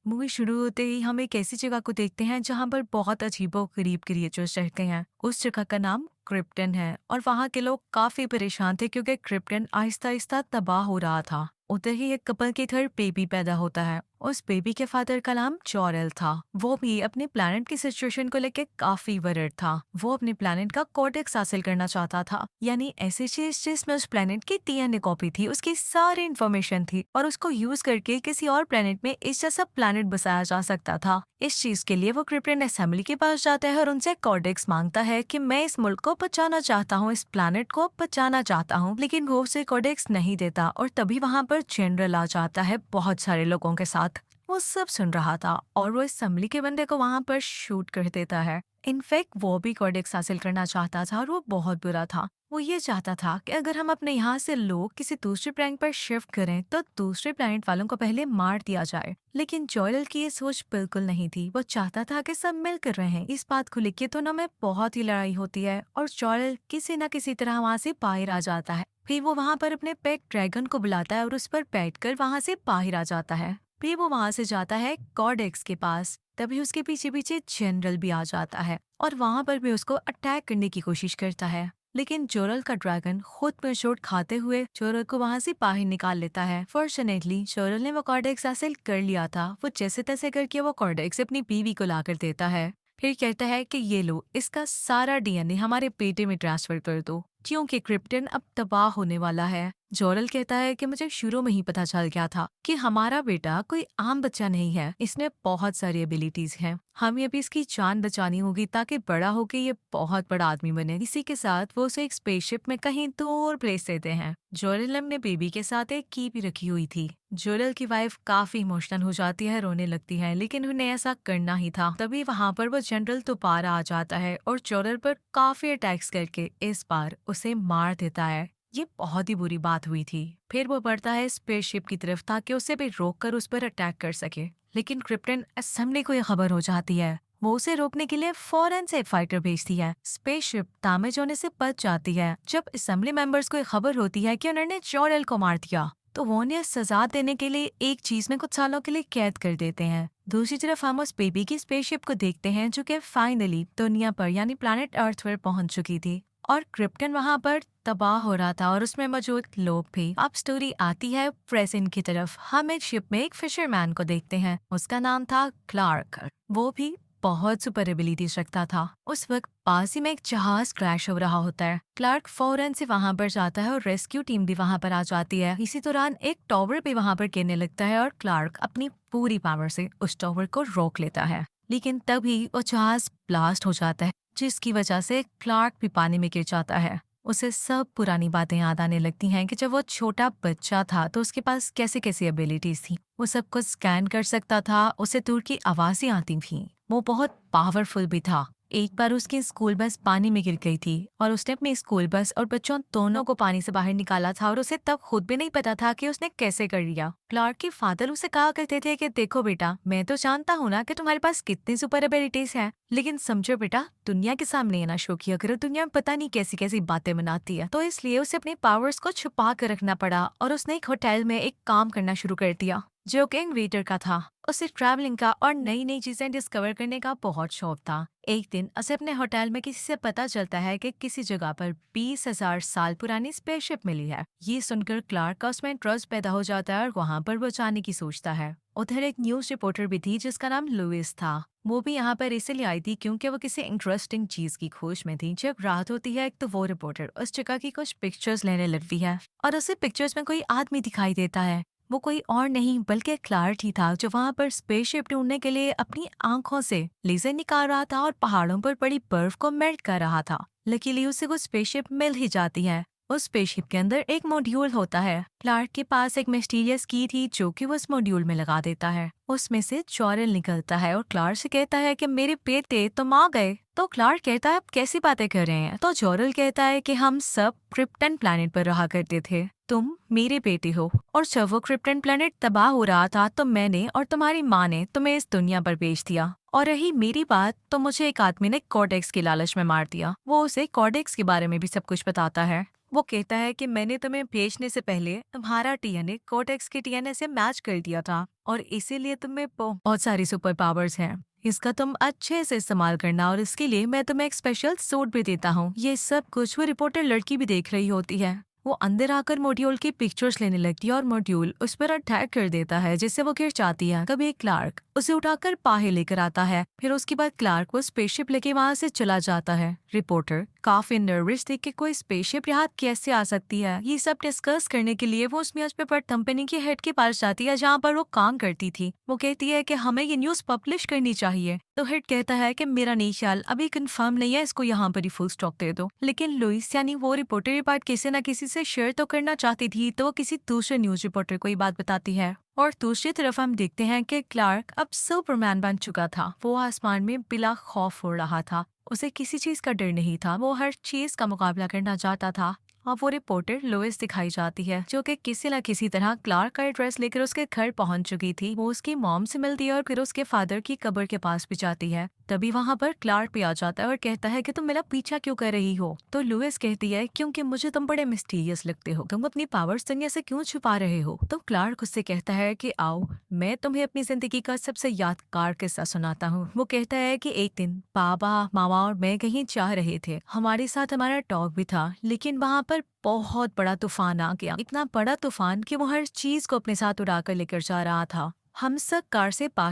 Movie शुरू होते ही हम एक ऐसी जगह को देखते हैं जहां पर बहुत अजीबो-गरीब क्रिएचर्स रहते हैं। उस जगह का नाम क्रिप्टन है और वहां के लोग काफी परेशान थे क्योंकि क्रिप्टन आहिस्ता-आहिस्ता तबाह हो रहा था। उधर ही एक कपल के घर बेबी पैदा होता है। उस बेबी के फादर का नाम जॉरेल था। वो भी अपने प्लेनेट की सिचुएशन को लेकर काफी वरिड था। वो अपने प्लेनेट का कॉर्टेक्स हासिल करना चाहता था, यानी ऐसी चीज जिसमें उस प्लेनेट की डीएनए कॉपी थी, उसकी सारी इन्फॉर्मेशन थी और उसको यूज करके किसी और प्लेनेट में इस जैसा प्लेनेट बसाया जा सकता था। इस चीज के लिए वो क्रिप्टन असेंबली के पास जाता है और उनसे कॉर्डेक्स मांगता है कि मैं इस मुल्क को बचाना चाहता हूँ, इस प्लेनेट को बचाना चाहता हूँ, लेकिन वो उसे कॉर्डेक्स नहीं देता। और तभी वहाँ पर जनरल आ जाता है बहुत सारे लोगों के साथ। वो सब सुन रहा था और वो असेंबली के बंदे को वहाँ पर शूट कर देता है। इनफैक्ट वो भी कॉर्डेक्स हासिल करना चाहता था और वो बहुत बुरा था। वो ये चाहता था कि अगर हम अपने यहाँ से लोग किसी दूसरे प्लैनेट पर शिफ्ट करें तो दूसरे प्लैनेट वालों को पहले मार दिया जाए। लेकिन जॉयल की ये सोच बिल्कुल नहीं थी। वो चाहता था कि सब मिलकर रहें। इस बात को लेकर दोनों में बहुत ही लड़ाई होती है और जॉयल किसी न किसी तरह वहाँ से बाहर आ जाता है। फिर वो वहाँ पर अपने पेट ड्रैगन को बुलाता है और उस पर बैठकर वहाँ से बाहर आ जाता है। फिर वो वहाँ से जाता है कॉर्डेक्स के पास। तभी उसके पीछे पीछे जनरल भी आ जाता है और वहाँ पर भी उसको अटैक करने की कोशिश करता है। लेकिन जोरल का ड्रैगन खुद पर चोट खाते हुए जोरल को वहाँ से बाहर निकाल लेता है। फॉर्चुनेटली जोरल ने वो कॉर्डेक्स हासिल कर लिया था। वो जैसे तैसे करके वो कॉर्डेक्स अपनी बीवी को ला कर देता है। फिर कहता है कि ये लो, इसका सारा डीएनए हमारे बेटे में ट्रांसफर कर दो क्योंकि क्रिप्टन अब तबाह होने वाला है। जोरल कहता है कि मुझे शुरू में ही पता चल गया था कि हमारा बेटा कोई आम बच्चा नहीं है, इसमें बहुत सारी एबिलिटीज हैं। हमें अभी इसकी जान बचानी होगी ताकि बड़ा होकर ये बहुत बड़ा आदमी बने। इसी के साथ वो उसे एक स्पेसशिप में कहीं दूर भेज देते हैं। जोरल ने बेबी के साथ एक की भी रखी हुई थी। जोरल की वाइफ काफी इमोशनल हो जाती है, रोने लगती है, लेकिन उन्हें ऐसा करना ही था। तभी वहाँ पर वो जनरल दोबारा आ जाता है और जोरल पर काफी अटैक्स करके इस बार उसे मार देता है। ये बहुत ही बुरी बात हुई थी। फिर वो बढ़ता है स्पेसशिप की तरफ ताकि उसे भी रोककर उस पर अटैक कर सके, लेकिन क्रिप्टन असेंबली को यह खबर हो जाती है। वो उसे रोकने के लिए फौरन से एक फाइटर भेजती है। स्पेसशिप डैमेज होने से बच जाती है। जब असेंबली मेंबर्स को यह खबर होती है कि उन्होंने जॉरेल को मार दिया तो वो उन्हें सजा देने के लिए एक चीज में कुछ सालों के लिए कैद कर देते हैं। दूसरी तरफ हम उस बेबी की स्पेसशिप को देखते हैं जो कि फाइनली दुनिया पर यानी प्लैनेट अर्थ पर पहुंच चुकी थी और क्रिप्टन वहां पर तबाह हो रहा था और उसमें मौजूद लोग भी। अब स्टोरी आती है प्रेजेंट की तरफ। हम एक शिप में एक फिशरमैन को देखते हैं। उसका नाम था क्लार्क। वो भी बहुत सुपर एबिलिटीज रखता था। उस वक्त पास ही में एक जहाज क्रैश हो रहा होता है। क्लार्क फौरन से वहां पर जाता है और रेस्क्यू टीम भी वहां पर आ जाती है। इसी दौरान एक टॉवर भी वहां पर गिरने लगता है और क्लार्क अपनी पूरी पावर से उस टॉवर को रोक लेता है। लेकिन तभी वो जहाज ब्लास्ट हो जाता है जिसकी वजह से क्लार्क भी पानी में गिर जाता है। उसे सब पुरानी बातें याद आने लगती हैं कि जब वो छोटा बच्चा था तो उसके पास कैसे कैसी एबिलिटीज थी। वो सब कुछ स्कैन कर सकता था, उसे दूर की आवाजें आती थीं। वो बहुत पावरफुल भी था। एक बार उसकी स्कूल बस पानी में गिर गई थी और उसने अपनी स्कूल बस और बच्चों दोनों को पानी से बाहर निकाला था और उसे तब खुद भी नहीं पता था कि उसने कैसे कर लिया। क्लार्क के फादर उसे कहा करते थे कि देखो बेटा, मैं तो जानता हूँ ना कि तुम्हारे पास कितनी सुपर एबिलिटीज हैं, लेकिन समझो बेटा, दुनिया के सामने ये ना शो किया करो, दुनिया में पता नहीं कैसी कैसी बातें बनाती है। तो इसलिए उसे अपने पावर्स को छुपा कर रखना पड़ा और उसने एक होटल में एक काम करना शुरू कर दिया जो कि वेटर का था। उसे ट्रैवलिंग का और नई नई चीजें डिस्कवर करने का बहुत शौक था। एक दिन उसे अपने होटल में किसी से पता चलता है कि किसी जगह पर 20,000 साल पुरानी स्पेसशिप मिली है। ये सुनकर क्लार्क का उसमें ट्रस्ट पैदा हो जाता है और वहाँ पर वो जाने की सोचता है। उधर एक न्यूज रिपोर्टर भी थी जिसका नाम लुइस था। वो भी यहाँ पर इसलिए आई थी क्योंकि वो किसी इंटरेस्टिंग चीज की खोज में थी। जब रात होती है तो वो रिपोर्टर उस जगह की कुछ पिक्चर्स लेने लगती है और उसे पिक्चर्स में कोई आदमी दिखाई देता है। वो कोई और नहीं बल्कि क्लार्क ही था जो वहाँ पर स्पेसशिप ढूंढने के लिए अपनी आंखों से लेजर निकाल रहा था और पहाड़ों पर पड़ी बर्फ को मेल्ट कर रहा था। लकीली उसे वो स्पेसशिप मिल ही जाती है। उस स्पेसशिप के अंदर एक मॉड्यूल होता है। क्लार्क के पास एक मिस्टीरियस की थी जो कि वो उस मॉड्यूल में लगा देता है। उसमें से जॉरेल निकलता है और क्लार्क से कहता है कि मेरे बेटे तुम आ गए। तो क्लार्क कहता है आप कैसी बातें कर रहे हैं। तो जॉरेल कहता है कि हम सब क्रिप्टन प्लैनेट पर रहा करते थे, तुम मेरे बेटे हो, और जब वो क्रिप्टन प्लैनेट तबाह हो रहा था तो मैंने और तुम्हारी माँ ने तुम्हें इस दुनिया पर भेज दिया। और रही मेरी बात तो मुझे एक आदमी ने कॉर्डेक्स की लालच में मार दिया। वो उसे कॉर्डेक्स के बारे में भी सब कुछ बताता है। वो कहता है कि मैंने तुम्हें भेजने से पहले तुम्हारा डीएनए कोर्टेक्स के डीएनए से मैच कर दिया था और इसीलिए तुम्हें बहुत सारी सुपर पावर्स हैं। इसका तुम अच्छे से इस्तेमाल करना और इसके लिए मैं तुम्हें एक स्पेशल सूट भी देता हूँ। ये सब कुछ वो रिपोर्टर लड़की भी देख रही होती है। वो अंदर आकर मॉड्यूल की पिक्चर्स लेने लगती है और मॉड्यूल उस पर अटैक कर देता है जिससे वो गिर जाती है। कभी क्लार्क उसे उठाकर बाहर लेकर आता है। फिर उसके बाद क्लार्क वो स्पेसशिप लेके वहां से चला जाता है। रिपोर्टर काफी नर्वस देख के कोई स्पेसशिप यहाँ कैसे आ सकती है, ये सब डिस्कस करने के लिए वो उस न्यूज़पेपर कंपनी के हेड के पास जाती है जहाँ पर वो काम करती थी। वो कहती है कि हमें ये न्यूज़ पब्लिश करनी चाहिए। तो हेड कहता है कि मेरा नहीं ख्याल अभी कंफर्म नहीं है, इसको यहाँ पर ही फुल स्टॉप दे दो। लेकिन लुइस यानी वो रिपोर्टर ये बात किसी न किसी से शेयर तो करना चाहती थी, तो वो किसी दूसरे न्यूज रिपोर्टर को ये बात बताती है। और दूसरी तरफ हम देखते हैं कि क्लार्क अब सुपरमैन बन चुका था। वो आसमान में बिला खौफ उड़ रहा था। उसे किसी चीज का डर नहीं था। वो हर चीज का मुकाबला करना चाहता था। और वो रिपोर्टर लुइस दिखाई जाती है जो कि किसी न किसी तरह क्लार्क का एड्रेस लेकर उसके घर पहुंच चुकी थी। वो उसकी मॉम से मिलती है और फिर उसके फादर की कब्र के पास भी जाती है। तभी वहां पर क्लार्क भी आ जाता है और कहता है कि तुम मेरा पीछा क्यों कर रही हो। तो लुइस कहती है क्योंकि मुझे तुम बड़े मिस्टीरियस लगते हो, तुम अपनी पावर्स दुनिया से क्यों छुपा रहे हो। तो क्लार्क उससे कहता है कि आओ मैं तुम्हें अपनी जिंदगी का सबसे यादगार किस्सा सुनाता हूँ। वो कहता है कि एक दिन पापा मामा और मैं कहीं जा रहे थे। हमारे साथ हमारा डॉग भी था, लेकिन वहां पर बहुत बड़ा तूफान आ गया। इतना बड़ा तूफान कि वो हर चीज को अपने साथ उड़ाकर लेकर जा रहा था। हम सब कार से बाहर